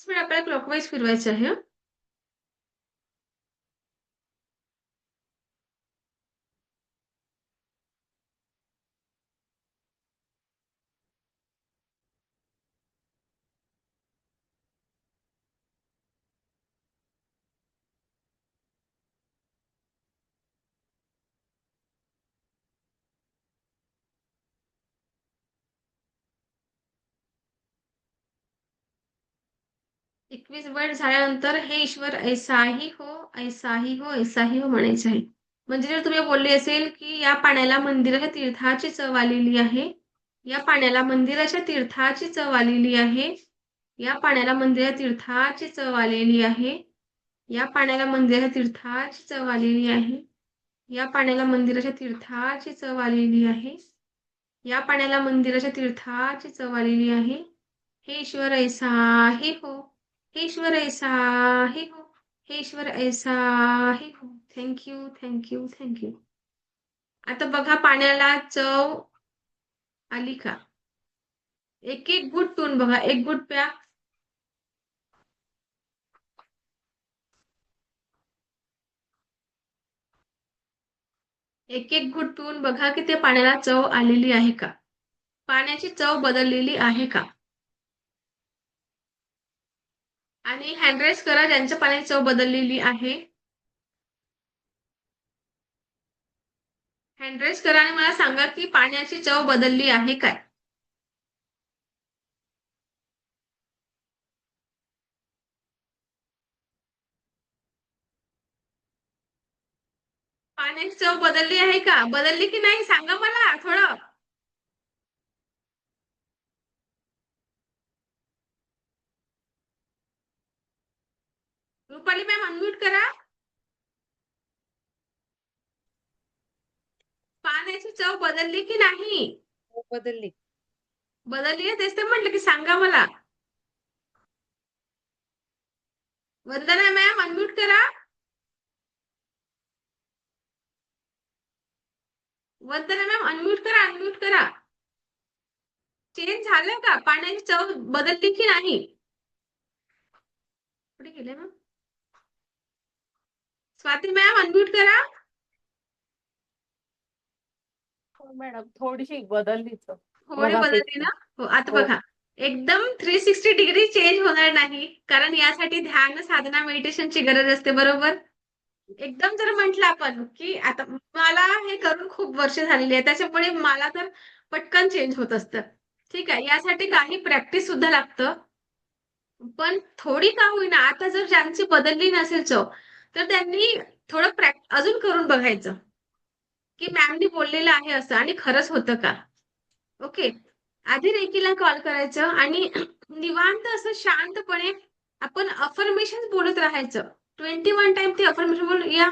आपल्याला क्लॉकवाईज फिरवायचं आहे. एकवीस वर्ड झाल्यानंतर हे ईश्वर ऐसाही हो, ऐसाही हो, ऐसाही हो म्हणायचे आहे. म्हणजे जर तुम्ही बोलले असेल की या पाण्याला मंदिराच्या तीर्थाची चव आलेली आहे. या पाण्याला मंदिराच्या तीर्थाची चव आलेली आहे. या पाण्याला मंदिराच्या तीर्थाची चव आलेली आहे. या पाण्याला मंदिराच्या तीर्थाची चव आलेली आहे. या पाण्याला मंदिराच्या तीर्थाची चव आलेली आहे. या पाण्याला मंदिराच्या तीर्थाची चव आलेली आहे. हे ईश्वर ऐसा हे हो. हे ईश्वर ऐसा हे हो. हे ईश्वर ऐसा हे हो. Thank you, thank you, thank you. आता बघा पाण्याला चव आली का? एक एक घुट पिऊन बघा. एक घुट प्या. एक एक घुट पिऊन बघा की त्या पाण्याला चव आलेली आहे का? पाण्याची चव बदललेली आहे का? आणि हँड करा ज्यांच्या पाण्याची चव बदललेली आहे. हँड करा आणि मला सांगा की पाण्याची चव बदलली आहे काय? पाण्याची चव बदलली आहे का? बदलली की नाही सांगा मला थोडं. रुपाली मॅम अनम्यूट करा. पाण्याची चव बदलली की नाही? हो, बदलली. बदलली आहे तेच तर म्हटलं की सांगा मला. वंदना मॅम अनम्यूट करा. वंदना मॅम अनम्यूट करा, अनम्यूट करा. चेंज झालं का? पाण्याची चव बदलली की नाही? कुठे गेले मॅम? स्वाती मॅम अनम्यूट करा. हो मॅडम, थोडीशी बदललीच थोडी बदलली मगापेक्षा. ना? हो, आता हो. बघा. एकदम 360 डिग्री चेंज होणार नाही कारण यासाठी ध्यान साधना मेडिटेशनची गरज असते बरोबर. एकदम जर म्हटलं आपण की आता मला हे करून खूप वर्ष झालेली आहे, त्याच्यामुळे मला तर पटकन चेंज होत असतं. ठीक आहे, यासाठी काही प्रॅक्टिस सुद्धा लागतं. पण थोडी का होईना आता जर ज्यांची बदलली नसेल चव, तर त्यांनी थोडं अजून करून बघायचं, की मॅमनी बोललेलं आहे असं आणि खरंच होतं का? ओके. आधी रेकीला कॉल करायचं आणि निवांत असं शांतपणे आपण अफर्मेशन बोलत राहायचं. 21 टाइम ते अफर्मेशन बोलून या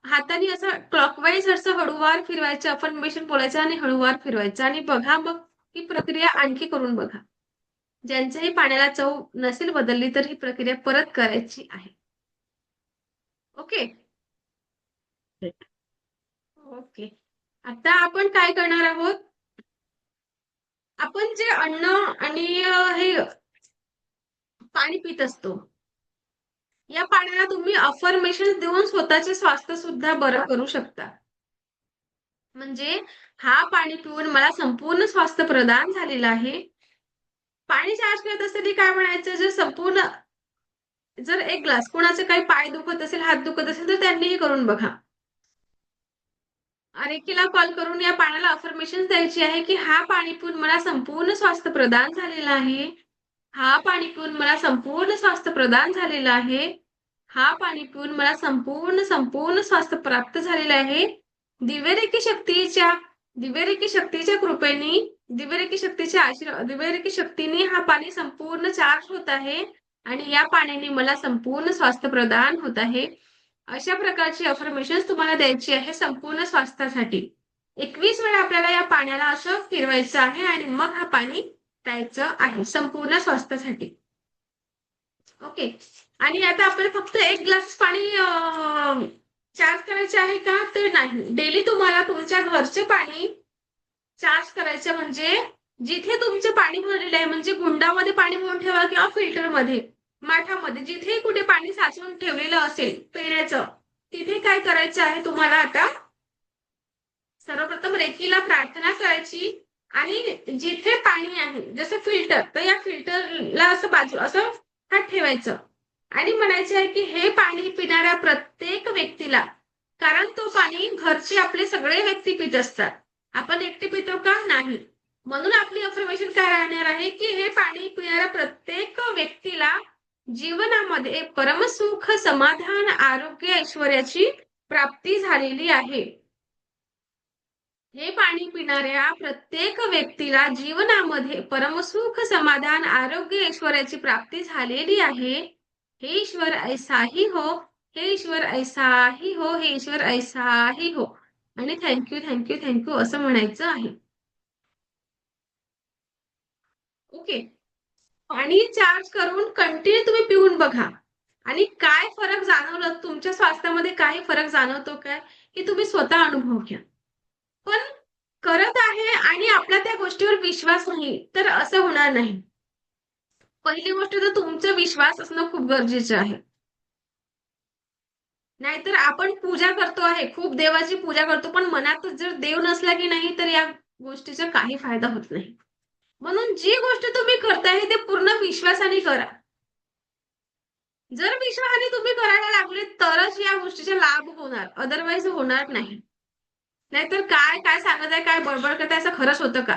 हाताने असं क्लॉकवाईज असं हळूवार फिरवायचं, अफर्मेशन बोलायचं आणि हळूवार फिरवायचं आणि बघा मग ही प्रक्रिया आणखी करून बघा. ज्यांच्याही पाण्याला चव नसेल बदलली तर ही प्रक्रिया परत करायची आहे. ओके. ओके. आता आपण काय करणार आहोत? आपण जे अन्न आणि हे पाणी पित असतो, या पाण्याला तुम्ही अफर्मेशन देऊन स्वतःचे स्वास्थ्य सुद्धा बरं करू शकता. म्हणजे हा पाणी पिऊन मला संपूर्ण स्वास्थ्य प्रदान झालेलं आहे. पाणी चार्ज करत असताना काय म्हणायचं, जर संपूर्ण जर एक ग्लास कोणाचे काही पाय दुखत असेल, हात दुखत असेल, तर त्यांनीही करून बघा. रेकीला कॉल करून या पाण्याला अफर्मेशन द्यायची आहे, की हा पाणी पिऊन मला संपूर्ण स्वास्थ्य प्रदान झालेलं आहे. हा पाणी पिऊन मला संपूर्ण स्वास्थ्य प्रदान झालेलं आहे. हा पाणी पिऊन मला संपूर्ण संपूर्ण स्वास्थ्य प्राप्त झालेलं आहे. दिव्यरेखी शक्तीच्या दिव्यरेखी शक्तीच्या कृपेने दिव्यरेखी शक्तीच्या दिव्यरेखी शक्तीने हा पाणी संपूर्ण चार्ज होत आहे आणि या पाण्याने मला संपूर्ण स्वास्थ्य प्रदान होत आहे. अशा प्रकारची अफर्मेशन तुम्हाला द्यायची आहे संपूर्ण स्वास्थ्यासाठी. 21 वेळा आपल्याला या पाण्याला असं फिरवायचं आहे आणि मग हा पाणी प्यायचं आहे संपूर्ण स्वास्थ्यासाठी. ओके. आणि आता आपल्याला फक्त एक ग्लास पाणी चार्ज करायचे आहे का? तर नाही. डेली तुम्हाला तुमच्या घरचे पाणी चार्ज करायचं म्हणजे जिथे तुमचं पाणी भरलेलं आहे म्हणजे गुंडामध्ये पाणी भरून ठेवा किंवा फिल्टरमध्ये, माठामध्ये जिथे कुठे पाणी साचवून ठेवलेलं असेल पिण्याचं, तिथे काय करायचं आहे तुम्हाला आता सर्वप्रथम रेकीला प्रार्थना करायची आणि जिथे पाणी आहे जसं फिल्टर, तर या फिल्टरला असं बाजू असं हात ठेवायचं आणि म्हणायचं आहे की हे पाणी पिणाऱ्या प्रत्येक व्यक्तीला, कारण तो पाणी घरचे आपले सगळे व्यक्ती पित असतात, आपण एकटे पितो का? नाही. म्हणून आपली अफर्मेशन काय राहणार आहे की हे पाणी पिणाऱ्या प्रत्येक व्यक्तीला जीवनामध्ये परमसुख, समाधान, आरोग्य, ऐश्वर्याची प्राप्ती झालेली आहे. हे पाणी पिणाऱ्या प्रत्येक व्यक्तीला जीवनामध्ये परमसुख, समाधान, आरोग्य, ऐश्वर्याची प्राप्ती झालेली आहे. हे ईश्वर ऐसाही हो, हे ईश्वर ऐसाही हो, हे ईश्वर ऐसाही हो. आणि थँक्यू थँक्यू थँक्यू असं म्हणायचं आहे. ओके. पाणी चार्ज करून कंटिन्यू तुम्ही पिऊन बघा आणि काय फरक जाणवलं तुमच्या स्वास्थ्यामध्ये, काही फरक जाणवतो काय हे तुम्ही स्वतः अनुभव घ्या. पण करत आहे आणि आपला त्या गोष्टीवर विश्वास नाही तर असं होणार नाही. पहिली गोष्ट तर तुमचा विश्वास असणं खूप गरजेचं आहे. नाहीतर आपण पूजा करतो आहे, खूप देवाची पूजा करतो, पण मनातच जर देव नसला की नाही तर या गोष्टीचा काही फायदा होत नाही. म्हणून जी गोष्ट तुम्ही करताय ते पूर्ण विश्वासाने करा. जर विश्वासाने तुम्ही करायला लागले तरच या गोष्टीचा लाभ होणार, अदरवाईज होणार नाही. नाहीतर काय काय सांगत आहे, काय बडबड करताय, असं खरंच होतं का?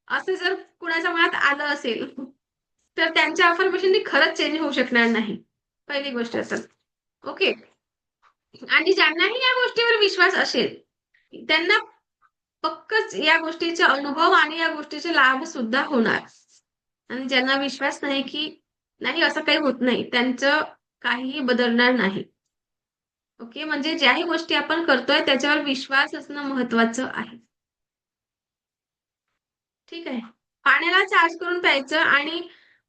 असं जर कुणाच्या मनात आलं असेल तर त्यांच्या अफर्मेशननी खरंच चेंज होऊ शकणार नाही. पहिली गोष्ट असं. ओके. आणि ज्यांनाही या गोष्टीवर विश्वास असेल त्यांना पक्कच या गोष्टीचा अनुभव आणि या गोष्टीचे लाभ सुद्धा होणार. आणि ज्यांना विश्वास नाही की नाही असं काही होत नाही, त्यांचं काहीही बदलणार नाही. ओके. म्हणजे ज्याही गोष्टी आपण करतोय त्याच्यावर विश्वास असणं महत्वाचं आहे. ठीक आहे. पाण्याला चार्ज करून प्यायचं आणि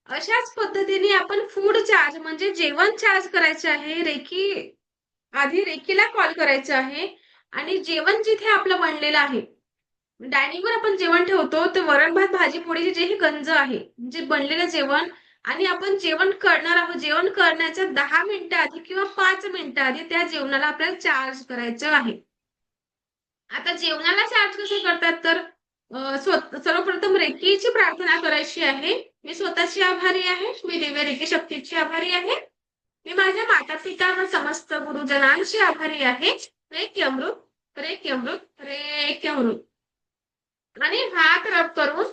अशाच पद्धतीने आपण फूड चार्ज म्हणजे जेवण चार्ज करायचे आहे. आधी रेकीला कॉल करायचं आहे आणि जेवण जिथे आपलं बनलेलं आहे, डायनिंगवर आपण जेवण ठेवतो, तर वरण भात भाजी पोळीचे जेही गंज आहे, जे बनलेलं जेवण आणि आपण जेवण करणार आहोत, जेवण करण्याच्या 10 मिनिटं आधी किंवा 5 मिनिटं आधी त्या जेवणाला आपल्याला चार्ज करायचं आहे. आता जेवणाला चार्ज कसं करतात तर सर्वप्रथम रेकीची प्रार्थना करायची आहे. मी स्वतःची आभारी आहे. मी दिव्य रेकी शक्तीची आभारी आहे. मी माझ्या माता पिता व समस्त गुरुजनांची आभारी आहे. रेक्यमृत रेक्यमृत रेक्यमृत. आणि हात रब करून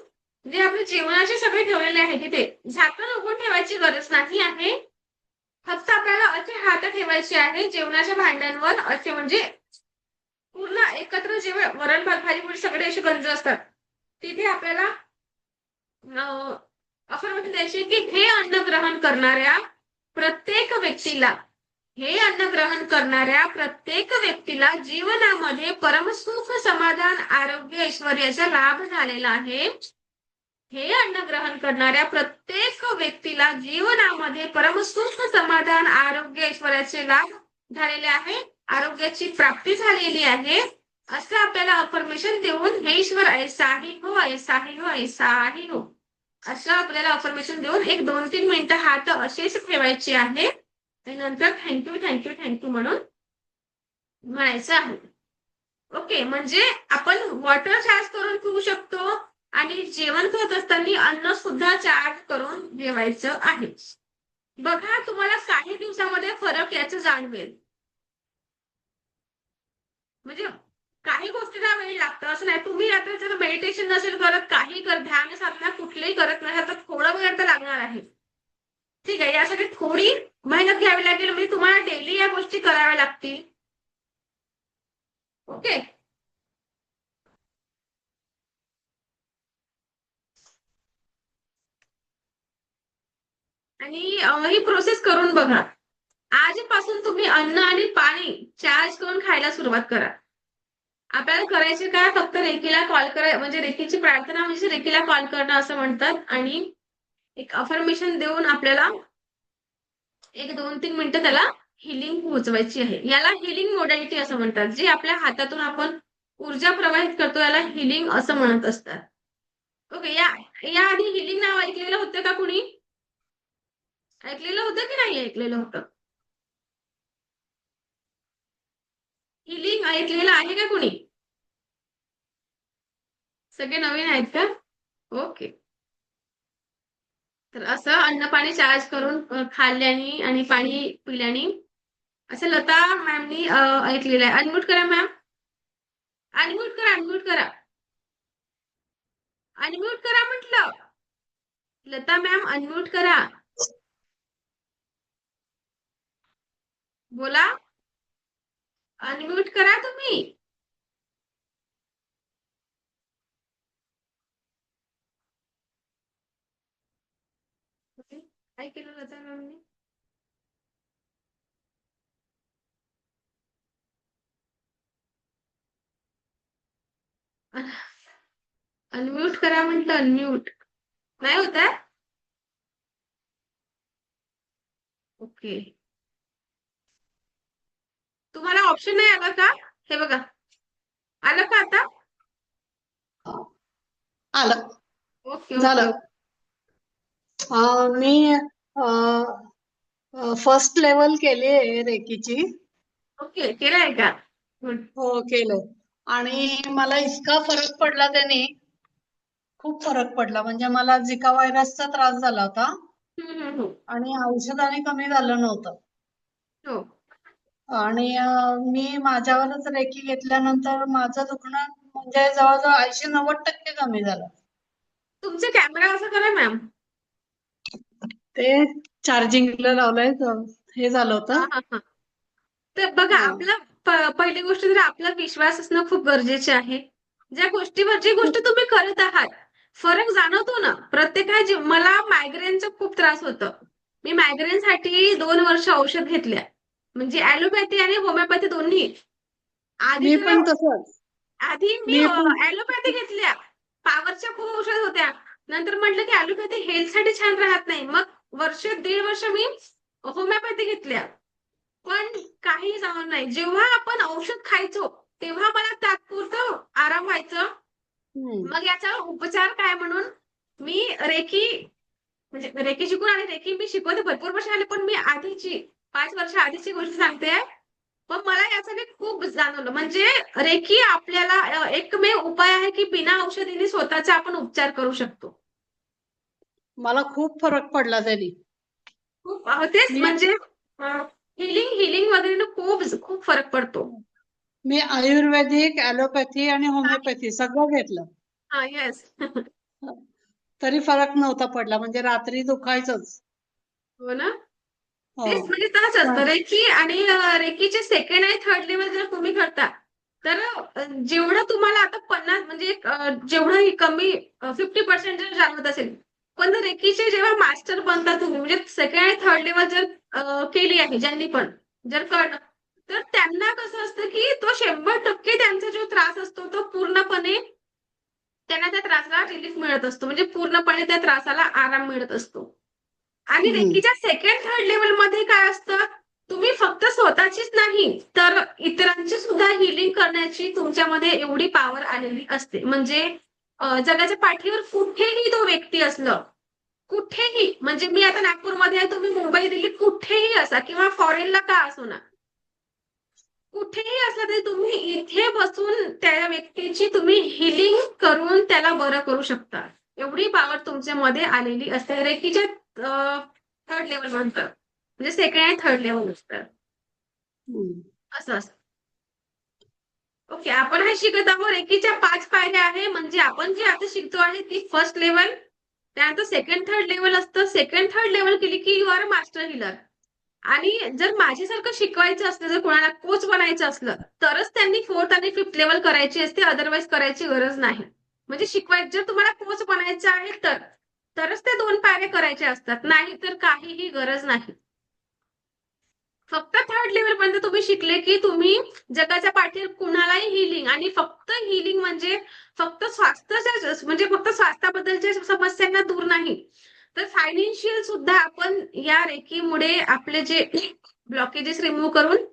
जे आपले जेवणाचे सगळे ठेवलेले आहे तिथे झाकण उघडून ठेवायची गरज नाही आहे. फक्त आपल्याला असे हात ठेवायचे आहे जेवणाच्या भांड्यांवर, असे म्हणजे पूर्ण एकत्र जेवण वरण भात भाजी पोळी सगळे असे गंज असतात तिथे आपल्याला अफर्मेशन द्यायचे की हे अन्न ग्रहण करणाऱ्या प्रत्येक व्यक्तीला, हे अन्न ग्रहण करणाऱ्या प्रत्येक व्यक्तीला जीवनामध्ये परमसुख समाधान आरोग्य ऐश्वर्याचा लाभ झालेला आहे. हे अन्न ग्रहण करणाऱ्या प्रत्येक व्यक्तीला जीवनामध्ये परमसुख समाधान आरोग्य ऐश्वर्याचे लाभ झालेले आहे, आरोग्याची प्राप्ती झालेली आहे. असं आपल्याला अफर्मेशन देऊन हे ईश्वर ऐसाही हो ऐसाही हो ऐसाही हो असं आपल्याला अफर्मेशन देऊन एक 2-3 मिनिटं हात असेच ठेवायचे आहे आणि नंतर थँक्यू थँक्यू थँक्यू म्हणून म्हणायचं आहे. ओके, म्हणजे आपण वॉटर चार्ज करून पिऊ शकतो आणि जेवण करत असताना अन्न सुद्धा चार्ज करून जेवायचं आहे. बघा, तुम्हाला काही दिवसामध्ये फरक याचं जाणवेल. म्हणजे काही गोष्टीला वेळ लागतं असं नाही. तुम्ही आता जर मेडिटेशन नसेल करत, काही ध्यान साधना कुठलेही करत नसेल तर थोडा वेळ तर लागणार आहे. ठीक आहे, यासाठी थोडी मेहनत घ्यावी लागेल, म्हणजे तुम्हाला डेली या गोष्टी कराव्या लागतील. ओके. आणि ही प्रोसेस करून बघा. आजपासून तुम्ही अन्न आणि पाणी चार्ज करून खायला सुरुवात करा. आपल्याला करायचे काय, फक्त रेकीला कॉल करा, म्हणजे रेकीची प्रार्थना म्हणजे रेकीला कॉल करणं असं म्हणतात. आणि एक अफर्मेशन देऊन आपल्याला एक 2-3 मिनिटं त्याला हिलिंग पोहोचवायची आहे. याला हिलिंग मोडॅलिटी असं म्हणतात. जे आपल्या हातातून आपण ऊर्जा प्रवाहित करतो याला हिलिंग असं म्हणत असतात. ओके, या आधी हिलिंग नाव ऐकलेलं होतं का कुणी? ऐकलेलं होतं की नाही ऐकलेलं होतं? हिलिंग ऐकलेलं आहे का कुणी? सगळे नवीन आहेत का? ओके. तर असं अन्न पाणी चार्ज करून खाल्ल्याने आणि पाणी पिल्याने असं लता मॅमनी ऐकलेलं आहे. अनम्यूट करा मॅम. अनम्यूट करा, अनम्यूट करा. अनम्यूट करा म्हटलं. लता मॅम अनम्यूट करा. बोला. अनम्यूट करा तुम्ही. काय केलं लता मॅमने? अनम्यूट करा म्हटलं, अनम्यूट नाही होत आहे. ओके, तुम्हाला ऑप्शन नाही आला का? हे बघा, आलं का आता? आलं. ओके ओके झालं. मी फर्स्ट लेवल केली आहे रेकीची. ओके, केलंय का? गुड. हो, केलंय. आणि मला इतका फरक पडला त्याने, खूप फरक पडला. म्हणजे मला झिका व्हायरसचा त्रास झाला होता आणि औषधाने कमी झालं नव्हतं. हो. आणि मी माझ्यावरच रेकी घेतल्यानंतर माझं दुखणं म्हणजे जवळजवळ 80-90% कमी झालं. तुमचे कॅमेरा असं करा मॅम. ते चार्जिंगला लावलंय तर हे झालं हा होतं. हा हा. तर बघा, हा. आपला पहिली गोष्ट तर आपला विश्वास असणं खूप गरजेचे आहे. ज्या गोष्टीवर जी गोष्ट तुम्ही करत आहात फरक जाणवतो ना. मला मायग्रेनचा खूप त्रास होतं. मी मायग्रेनसाठी 2 वर्ष औषध घेतल्या, म्हणजे ऍलोपॅथी आणि होमिओपॅथी दोन्ही. आधी मी तर पण तसंच. आधी मी मी पण ऍलोपॅथी घेतल्या, पॉवरच्या खूप औषध होत्या. नंतर म्हटलं की ऍलोपॅथी हेल्थसाठी छान राहत नाही, मग 1.5 वर्ष मी होमिओपॅथी घेतल्या. पण काही जाणवलं नाही. जेव्हा आपण औषध खायचो तेव्हा मला तात्पुरतं आराम व्हायचं. मग याचा उपचार काय म्हणून मी रेकी, म्हणजे रेकी शिकून, आणि रेकी मी शिकवते भरपूर वर्ष झाले, पण मी आधीची 5 वर्ष आधीची गोष्ट सांगते. पण मला यासाठी खूप जाणवलं, म्हणजे रेकी आपल्याला एकमेव उपाय आहे की बिना औषधीने स्वतःचा आपण उपचार करू शकतो. मला खूप फरक पडला त्याने. खूप तेच मी म्हणजे हिलिंग खूप फरक पडतो. मी आयुर्वेदिक, ॲलोपॅथी आणि होमिओपॅथी सगळं घेतलं. हा येस. तरी फरक नव्हता पडला, म्हणजे रात्री दुखायचंच. हो ना. हो. तेच म्हणजे तसंच असतं रेकी आणि रेकीचे सेकंड आणि थर्ड लेवल जर तुम्ही करता तर जेवढं तुम्हाला आता 50 म्हणजे जेवढं कमी 50% जर जाणवत असेल, पण रेकीचे जेव्हा मास्टर बनता तुम्ही म्हणजे सेकंड आणि थर्ड लेवल जर केली आहे ज्यांनी पण जर कळलं तर त्यांना कसं असतं की तो 100% त्यांचा जो त्रास असतो तो पूर्णपणे त्यांना त्या त्रासाला रिलीफ मिळत असतो म्हणजे पूर्णपणे त्या त्रासाला आराम मिळत असतो. आणि हम्म. रेकीच्या सेकंड थर्ड लेवल मध्ये काय असतं, तुम्ही फक्त स्वतःचीच नाही तर इतरांची सुद्धा हिलिंग करण्याची तुमच्यामध्ये एवढी पॉवर आलेली असते. म्हणजे जगाच्या पाठीवर कुठेही तो व्यक्ती असलं, कुठेही म्हणजे मी आता नागपूरमध्ये आहे, तुम्ही मुंबई, दिल्ली कुठेही असा किंवा फॉरेनला का असो ना, कुठेही असला तरी तुम्ही इथे बसून त्या व्यक्तीची तुम्ही हिलिंग करून त्याला बरं करू शकता. एवढी पॉवर तुमच्यामध्ये आलेली असते. रेकीच्या थर्ड लेवल म्हणतात. म्हणजे सेकंड आणि थर्ड लेवल असतात. हम्म. असं असतं. ओके, आपण हे शिकत आहोत. रेकीच्या 5 पायऱ्या आहे. म्हणजे आपण जे आता शिकतो आहे ती फर्स्ट लेवल, त्यानंतर सेकंड थर्ड लेवल असतं. सेकंड थर्ड लेवल केली की यू आर मास्टर हिलर. आणि जर माझ्यासारखं शिकवायचं असलं, जर कोणाला कोच बनायचं असलं, तरच त्यांनी फोर्थ आणि फिफ्थ लेवल करायची असते, अदरवाईज करायची गरज नाही. म्हणजे शिकवायचं जर तुम्हाला कोच बनायचं आहे तरच ते 2 पायऱ्या करायच्या असतात, नाही तर काहीही गरज नाही. फक्त थर्ड लेवल पर्यंत तुम्ही शिकले की तुम्ही जगाच्या पाठीवर कुणालाही हिलिंग आणि फक्त हिलिंग म्हणजे फक्त स्वास्थ्याच्या म्हणजे फक्त स्वास्थ्याबद्दलच्या समस्यांना दूर नाही, तर फायनान्शियल सुद्धा आपण या रेकीमुळे आपले जे ब्लॉकेजेस रिमूव्ह करून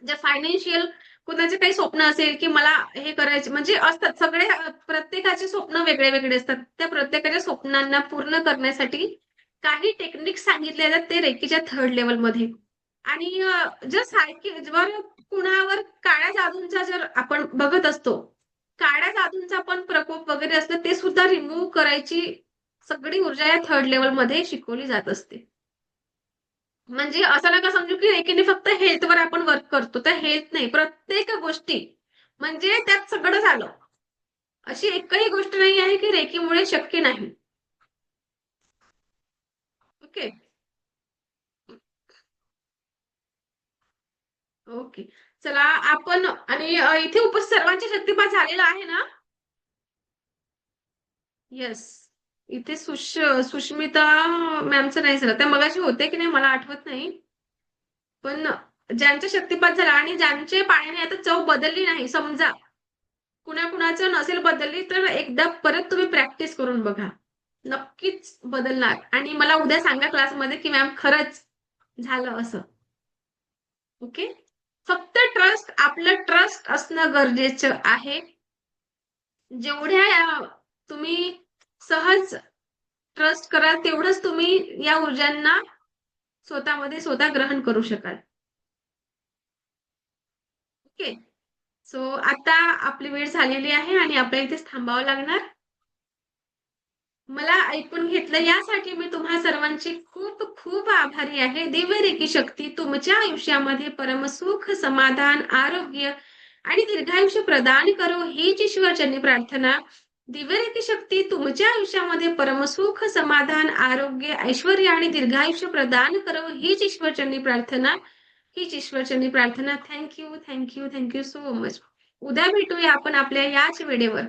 जे फायनान्शियल कुणाचे काही स्वप्न असेल की मला हे करायचे म्हणजे असतात सगळे प्रत्येकाचे स्वप्न वेगळे वेगळे असतात. त्या प्रत्येकाच्या स्वप्नांना पूर्ण करण्यासाठी काही टेक्निक सांगितले जातात ते रेकीच्या थर्ड लेवल मध्ये. आणि जर जर कुणावर काळ्या जादूंचा जर आपण बघत असतो, काळ्या जादूंचा पण प्रकोप वगैरे असतं ते सुद्धा रिमूव्ह करायची सगळी ऊर्जा या थर्ड लेवल मध्ये शिकवली जात असते. म्हणजे असं नका समजू की एकीने फक्त हेल्थवर आपण वर्क करतो, तर हेल्थ नाही, प्रत्येक गोष्टी म्हणजे त्यात सगळं झालं. अशी एकही गोष्ट नाही आहे की रेकीमुळे शक्य नाही. ओके. ओके. चला आपण आणि इथे उपस्थित सर्वांचे शक्तिपात झालेला आहे ना? येस. इथे सुष्मिता मॅमचं नाही झालं. त्या मगाशी होते की नाही मला आठवत नाही. पण ज्यांचा शक्तिपात झाला आणि ज्यांचे पाण्याने आता चव बदलली नाही, समजा कुणाकुणाचं नसेल बदलली तर एकदा परत तुम्ही प्रॅक्टिस करून बघा. नक्कीच बदलणार आणि मला उद्या सांगा क्लासमध्ये की मॅम खरंच झालं असं. ओके. फक्त ट्रस्ट, आपलं ट्रस्ट असणं गरजेचं आहे. जेवढ्या तुम्ही सहज ट्रस्ट कराल तेवढंच तुम्ही या ऊर्जांना स्वतःमध्ये स्वतः ग्रहण करू शकाल. ओके. सो आता आपली वेळ झालेली आहे आणि आपल्याला इथेच थांबावं लागणार. मला ऐकून घेतलं यासाठी मी तुम्हा सर्वांची खूप खूप आभारी आहे. दिव्य रेकी शक्ती तुमच्या आयुष्यामध्ये परमसुख, समाधान, आरोग्य आणि दीर्घायुष्य प्रदान करो हीच ईश्वरचरणी प्रार्थना. दिव्य रेकी शक्ती तुमच्या आयुष्यामध्ये परमसुख, समाधान, आरोग्य, ऐश्वर्य आणि दीर्घायुष्य प्रदान करो हीच ईश्वरचरणी प्रार्थना. हीच ईश्वरचरणी प्रार्थना. Thank you, thank you, thank you so much. उद्या भेटूया आपण आपल्या याच वेळेवर.